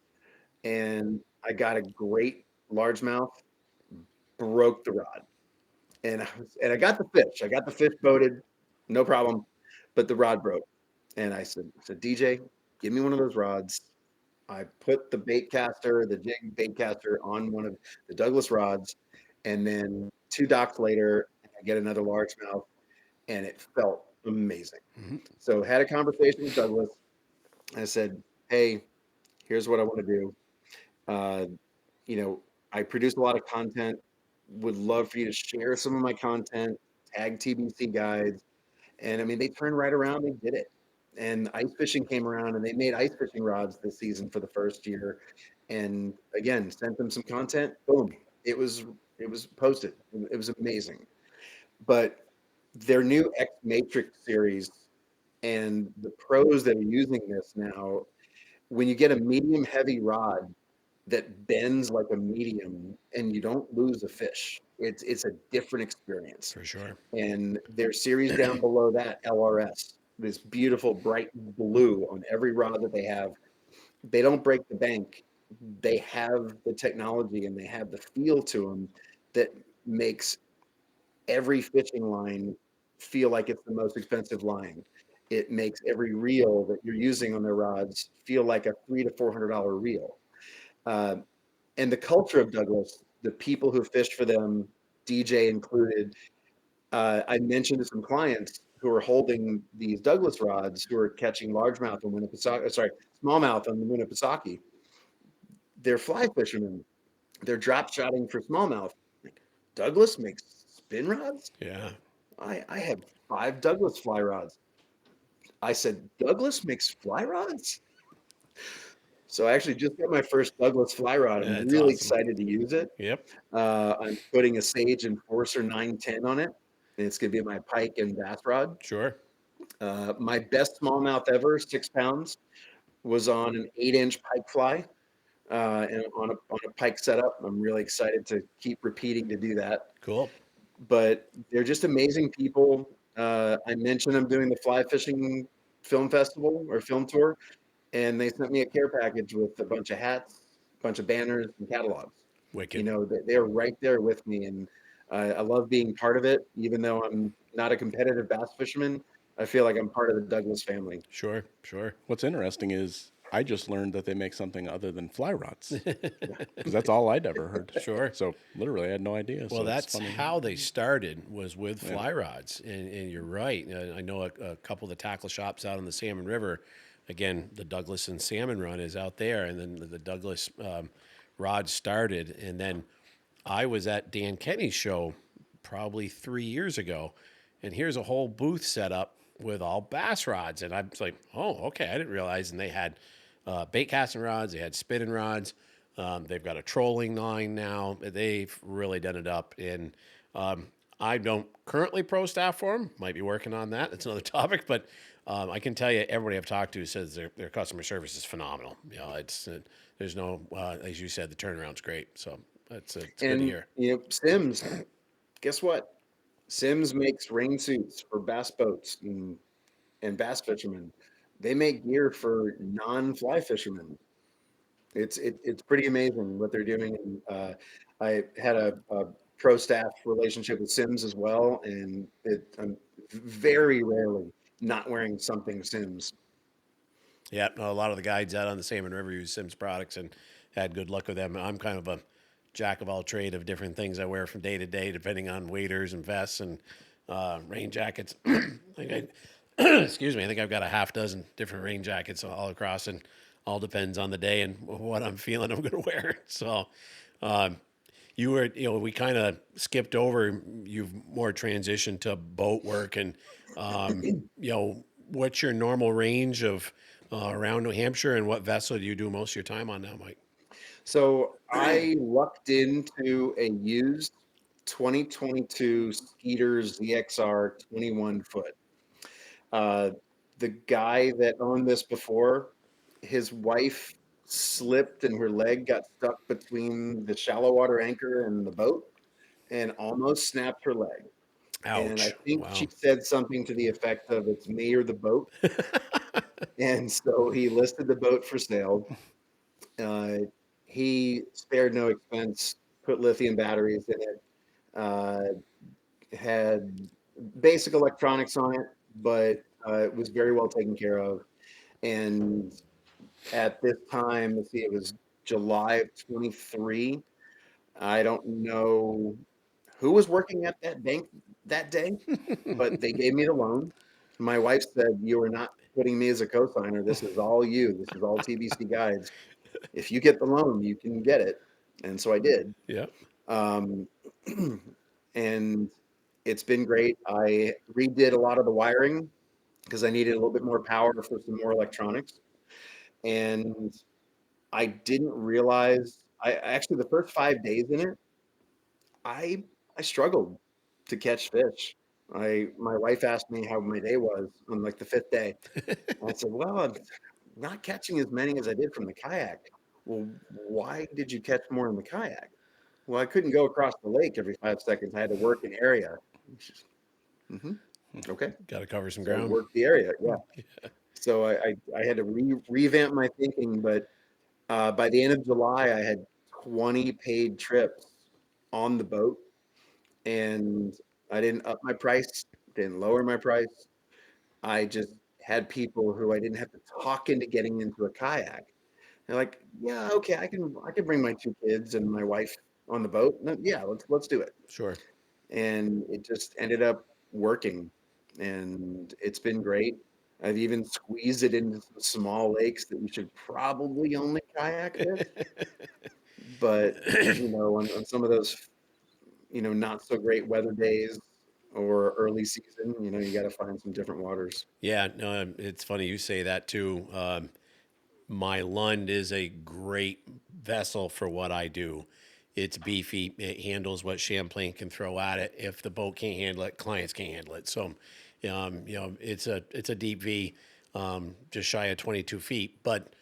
And I got a great largemouth, broke the rod, and I got the fish. I got the fish boated, no problem, but the rod broke. And I said, DJ, give me one of those rods. I put the jig bait caster on one of the Douglas rods, and then 2 docks later, I get another largemouth, and it felt amazing. Mm-hmm. So had a conversation with Douglas. I said, hey, here's what I want to do. I produce a lot of content. Would love for you to share some of my content, tag TBC guides. And I mean, they turned right around, they did it. And ice fishing came around, and they made ice fishing rods this season for the first year. And again, sent them some content. Boom, it was posted. It was amazing. But their new X Matrix series and the pros that are using this now, when you get a medium heavy rod that bends like a medium and you don't lose a fish, it's a different experience. For sure. And their series down below that, LRS, this beautiful bright blue on every rod that they have, they don't break the bank. They have the technology and they have the feel to them that makes every fishing line feel like it's the most expensive line. It makes every reel that you're using on their rods feel like a $300 to $400 reel. And the culture of Douglas, the people who fished for them, DJ included, I mentioned to some clients who are holding these Douglas rods who are catching largemouth on smallmouth on the Winnipesaukee. They're fly fishermen. They're drop shotting for smallmouth. Douglas makes spin rods? Yeah. I have 5 Douglas fly rods. I said, Douglas makes fly rods? So I actually just got my first Douglas fly rod. I'm really excited to use it. Yep. I'm putting a Sage Enforcer 910 on it, and it's going to be my pike and bass rod. Sure. My best smallmouth ever, 6 pounds, was on an 8-inch pike fly and on a pike setup. I'm really excited to keep repeating to do that. Cool. But they're just amazing people. I mentioned I'm doing the fly fishing film festival or film tour, and they sent me a care package with a bunch of hats, a bunch of banners, and catalogs. Wicked. They're right there with me, and I love being part of it. Even though I'm not a competitive bass fisherman, I feel like I'm part of the Douglas family. Sure. What's interesting is I just learned that they make something other than fly rods, because that's all I'd ever heard. Sure. So literally, I had no idea. Well, so that's how they started, was with fly rods, and you're right. I know a couple of the tackle shops out on the Salmon River again, the Douglas and salmon run is out there, and then the Douglas rod started, and then I was at Dan Kenny's show probably 3 years ago, and here's a whole booth set up with all bass rods, and I was like, oh, okay, I didn't realize. And they had bait casting rods, they had spinning rods, they've got a trolling line now. They've really done it up, and I don't currently pro staff for them. Might be working on that. That's another topic, but I can tell you, everybody I've talked to says their customer service is phenomenal. You know, it's there's no, as you said, the turnaround's great. So it's good to hear. You know, Sims, guess what? Sims makes rain suits for bass boats and bass fishermen. They make gear for non-fly fishermen. It's pretty amazing what they're doing. And I had a pro staff relationship with Sims as well, and I'm very rarely not wearing something Sims. Yeah, a lot of the guides out on the Salmon River use Sims products and had good luck with them. I'm kind of a jack of all trade of different things I wear from day to day, depending on waders and vests and rain jackets. Excuse me, I think I've got a half dozen different rain jackets all across, and all depends on the day and what I'm feeling I'm going to wear. So, we kind of skipped over. You've more transitioned to boat work, and what's your normal range of around New Hampshire, and what vessel do you do most of your time on now, Mike? So I lucked into a used 2022 Skeeter ZXR 21 foot. The guy that owned this before, his wife slipped and her leg got stuck between the shallow water anchor and the boat and almost snapped her leg. And I Ouch. think Wow. she said something to the effect of, "It's me or the boat." And so he listed the boat for sale. Uh, he spared no expense, put lithium batteries in it, uh, had basic electronics on it, but it was very well taken care of. And at this time, let's see, it was July of 23. I don't know who was working at that bank that day, but they gave me the loan. My wife said, "You are not putting me as a co-signer. This is all you. This is all TBC guides. If you get the loan, you can get it." And so I did. Yeah. Um, and it's been great. I redid a lot of the wiring because I needed a little bit more power for some more electronics. And I didn't realize, I actually, the first 5 days in it, I I struggled to catch fish. My wife asked me how my day was on like the fifth day. And I said, "Well, I'm not catching as many as I did from the kayak." "Well, why did you catch more in the kayak?" "Well, I couldn't go across the lake every 5 seconds. I had to work an area." Mm-hmm. Okay. Got to cover some So I ground. worked the area. Yeah. So I had to revamp my thinking, but by the end of July, I had 20 paid trips on the boat, and I didn't up my price, didn't lower my price. I just had people who I didn't have to talk into getting into a kayak. They're like, "Yeah, okay, I can bring my two kids and my wife on the boat. No, yeah, let's do it." Sure. And it just ended up working, and it's been great. I've even squeezed it into some small lakes that we should probably only kayak fish, but on some of those not so great weather days or early season, you got to find some different waters. Yeah, no, it's funny you say that too. My Lund is a great vessel for what I do. It's beefy. It handles what Champlain can throw at it. If the boat can't handle it, clients can't handle it. So, it's a deep V, just shy of 22 feet, but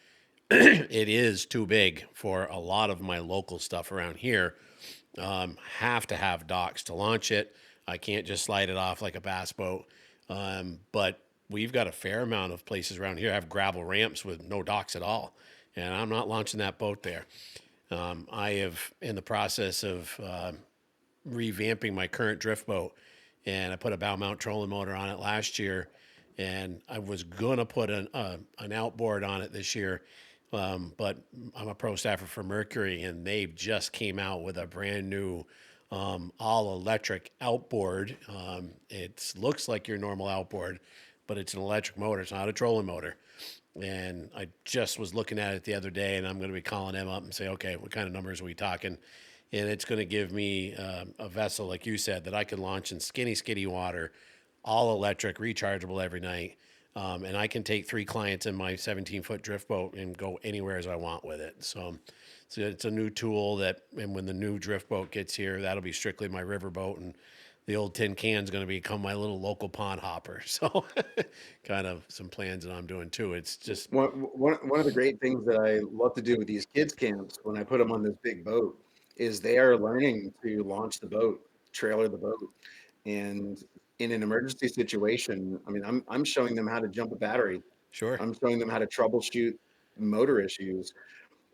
it is too big for a lot of my local stuff around here. Have to have docks to launch it. I can't just slide it off like a bass boat. But we've got a fair amount of places around here have gravel ramps with no docks at all, and I'm not launching that boat there. I have in the process of revamping my current drift boat, and I put a bow mount trolling motor on it last year, and I was gonna put an outboard on it this year, but I'm a pro staffer for Mercury, and they just came out with a brand new all electric outboard. It looks like your normal outboard, but it's an electric motor. It's not a trolling motor. And I just was looking at it the other day, and I'm going to be calling them up and say, okay, what kind of numbers are we talking? And it's going to give me a vessel, like you said, that I can launch in skinny water, all electric, rechargeable every night. And I can take 3 clients in my 17-foot drift boat and go anywhere as I want with it. So it's a new tool that, and when the new drift boat gets here, that'll be strictly my river boat, and the old tin can is going to become my little local pond hopper. So kind of some plans that I'm doing too. It's just, One of the great things that I love to do with these kids camps when I put them on this big boat is they are learning to launch the boat, trailer the boat, and in an emergency situation, I mean, I'm showing them how to jump a battery. sure. I'm showing them how to troubleshoot motor issues.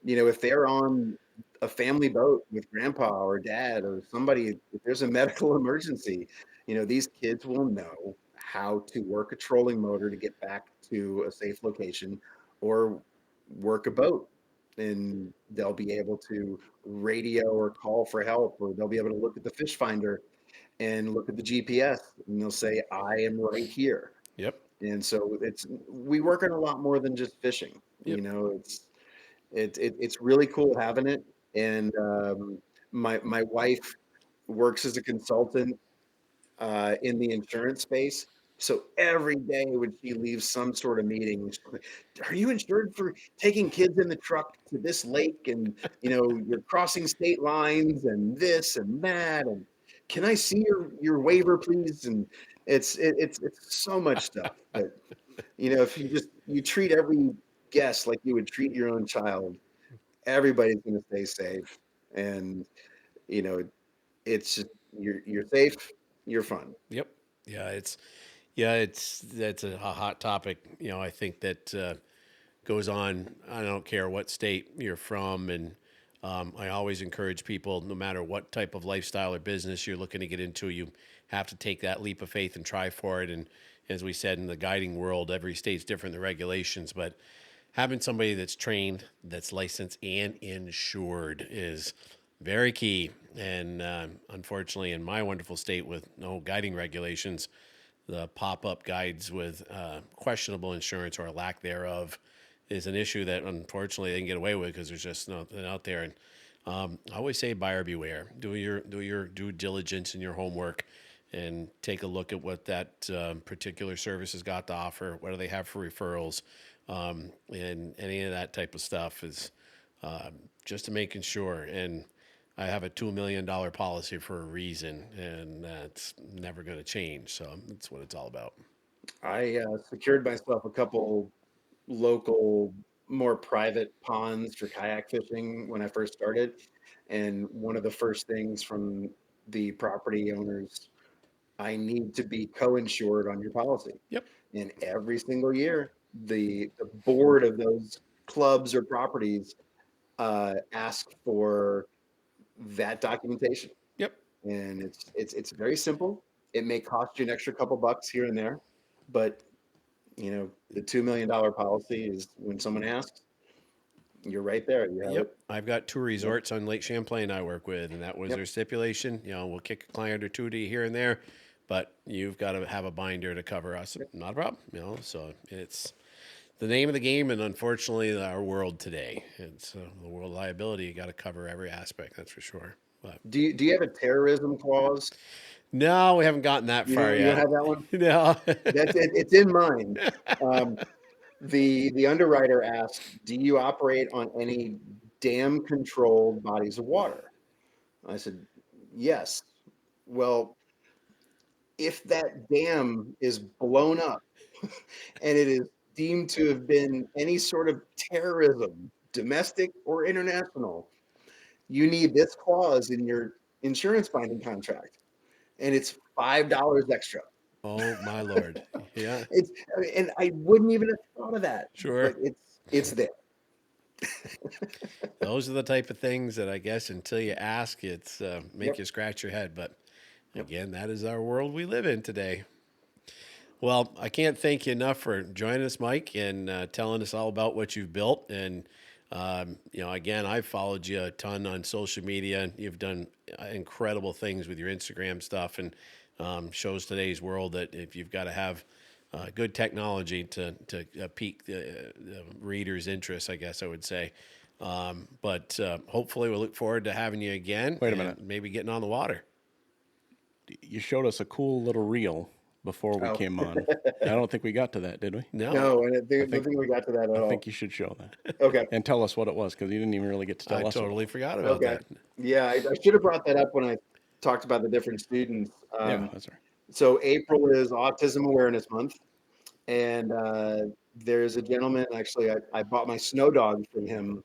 You know, if they're on a family boat with grandpa or dad or somebody, if there's a medical emergency, you know, these kids will know how to work a trolling motor to get back to a safe location or work a boat. And they'll be able to radio or call for help, or they'll be able to look at the fish finder and look at the GPS, and they'll say, I am right here. Yep. And so we work on a lot more than just fishing. Yep. You know, it's really cool having it. And my wife works as a consultant in the insurance space. So every day when she leaves some sort of meeting, she's like, are you insured for taking kids in the truck to this lake? And you know, you're crossing state lines and this and that. And can I see your waiver, please? And it's so much stuff. But you know, if you treat every guest like you would treat your own child, everybody's going to stay safe. And you know, it's just you're safe, you're fun. Yep. Yeah. That's a hot topic. You know, I think that goes on. I don't care what state you're from. And I always encourage people, no matter what type of lifestyle or business you're looking to get into, you have to take that leap of faith and try for it. And as we said, in the guiding world, every state's different, the regulations, but having somebody that's trained, that's licensed and insured is very key. And unfortunately, in my wonderful state with no guiding regulations, the pop-up guides with questionable insurance or lack thereof is an issue that unfortunately they can get away with because there's just nothing out there. And I always say buyer beware. Do your due diligence and your homework, and take a look at what that particular service has got to offer. What do they have for referrals? And any of that type of stuff is just to making sure. And I have a $2 million policy for a reason, and that's never going to change. So that's what it's all about. I secured myself a couple local, more private ponds for kayak fishing when I first started. And one of the first things from the property owners, I need to be co-insured on your policy. Yep. And every single year, the board of those clubs or properties ask for that documentation. Yep. And it's very simple. It may cost you an extra couple bucks here and there, but you know, the $2 million policy is when someone asks, you're right there. You have Yep. it. I've got 2 resorts on Lake Champlain I work with, and that was Yep. their stipulation. You know, we'll kick a client or two to here and there, but you've got to have a binder to cover us. Not a problem. You know, so it's the name of the game, and unfortunately, our world today. It's the world of liability. You got to cover every aspect. That's for sure. But Do you have a terrorism clause? no, we haven't gotten that far You don't yet. have that one? No. That's it. It's in mine. Um, the underwriter asked, do you operate on any dam controlled bodies of water? I said, yes. Well, if that dam is blown up and it is deemed to have been any sort of terrorism, domestic or international, you need this clause in your insurance binding contract, and it's $5 extra. Oh my Lord. Yeah. And I wouldn't even have thought of that, Sure. but it's there. Those are the type of things that I guess until you ask, it's make Yep. you scratch your head. But again, that is our world we live in today. Well, I can't thank you enough for joining us, Mike, and telling us all about what you've built. And you know, again, I've followed you a ton on social media, and you've done incredible things with your Instagram stuff, and shows today's world that if you've got to have good technology to pique the reader's interest, I guess I would say. But hopefully we'll look forward to having you again. Wait a minute. Maybe getting on the water. You showed us a cool little reel before we came on. I don't think we got to that, did we? No, and I don't think we got to that at all. I think you should show that. Okay. And tell us what it was, because you didn't even really get to tell I us. totally forgot about that. Yeah, I should have brought that up when I talked about the different students. Yeah, that's right. So April is Autism Awareness Month, and there's a gentleman. Actually, I bought my snow dog from him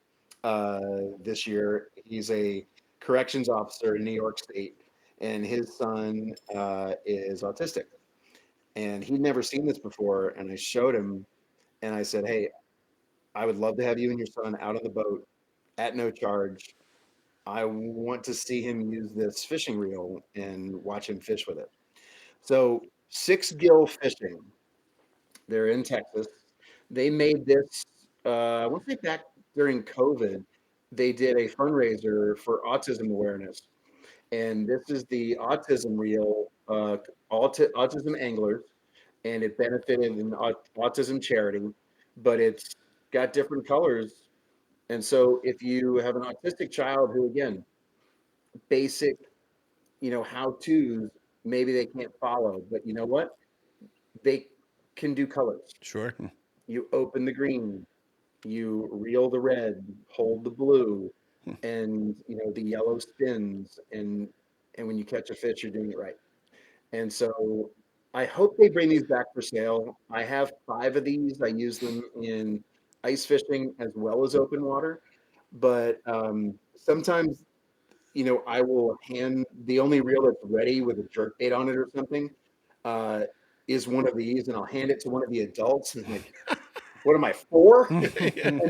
this year. He's a corrections officer in New York State, and his son is autistic. And he'd never seen this before. And I showed him, and I said, "Hey, I would love to have you and your son out on the boat at no charge. I want to see him use this fishing reel and watch him fish with it." So 6 Gill Fishing, they're in Texas. They made this, I want to say back during COVID, they did a fundraiser for autism awareness. And this is the autism reel, autism anglers, and it benefited an autism charity, but it's got different colors. And so if you have an autistic child who, again, basic, how-tos, maybe they can't follow, but you know what? They can do colors. Sure. You open the green, you reel the red, hold the blue, and the yellow spins, and when you catch a fish, you're doing it right. And so I hope they bring these back for sale. I have 5 of these. I use them in ice fishing as well as open water. But sometimes, I will hand the only reel that's ready with a jerk bait on it or something is one of these, and I'll hand it to one of the adults, and I'm like, "What am I, 4?" And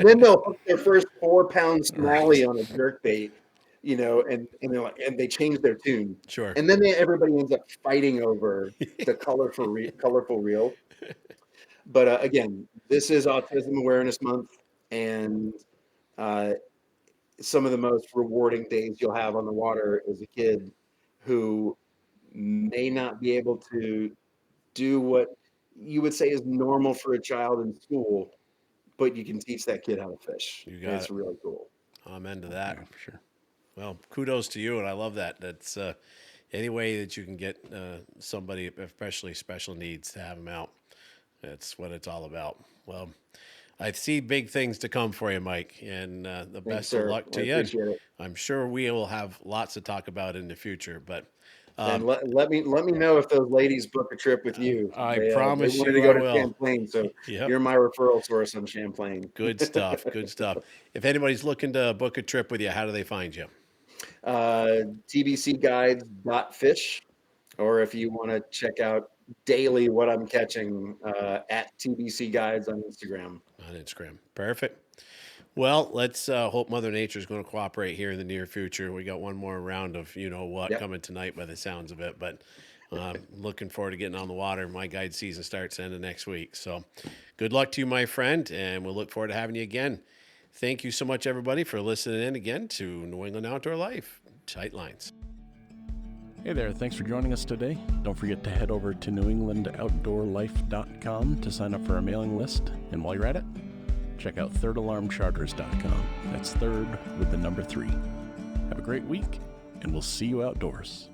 then they'll hook their first 4-pound smallie on a jerk bait, and they're like, and they change their tune. Sure. And then everybody ends up fighting over the colorful reel. But again, this is Autism Awareness Month, and some of the most rewarding days you'll have on the water is a kid who may not be able to do what you would say is normal for a child in school, but you can teach that kid how to fish. It's really cool. Amen to that. Yeah, for sure. Well, kudos to you, and I love that. That's any way that you can get somebody, especially special needs, to have them out. That's what it's all about. Well, I see big things to come for you, Mike, and the best of luck to you. Appreciate it. I'm sure we will have lots to talk about in the future, but and let me know if those ladies book a trip with you. I promise they wanted you to go I to will. Champlain, so you're my referral source on Champlain. Good stuff. Good stuff. If anybody's looking to book a trip with you, how do they find you? TBCguides.fish, or if you want to check out daily what I'm catching, at TBC Guides on Instagram. Perfect. Well, let's hope Mother Nature is going to cooperate here in the near future. We got one more round of coming tonight by the sounds of it, but looking forward to getting on the water. My guide season starts end of next week. So good luck to you, my friend, and we'll look forward to having you again. Thank you so much, everybody, for listening in again to New England Outdoor Life. Tight lines. Hey there, thanks for joining us today. Don't forget to head over to newenglandoutdoorlife.com to sign up for our mailing list. And while you're at it, check out thirdalarmcharters.com. That's third with the number 3. Have a great week, and we'll see you outdoors.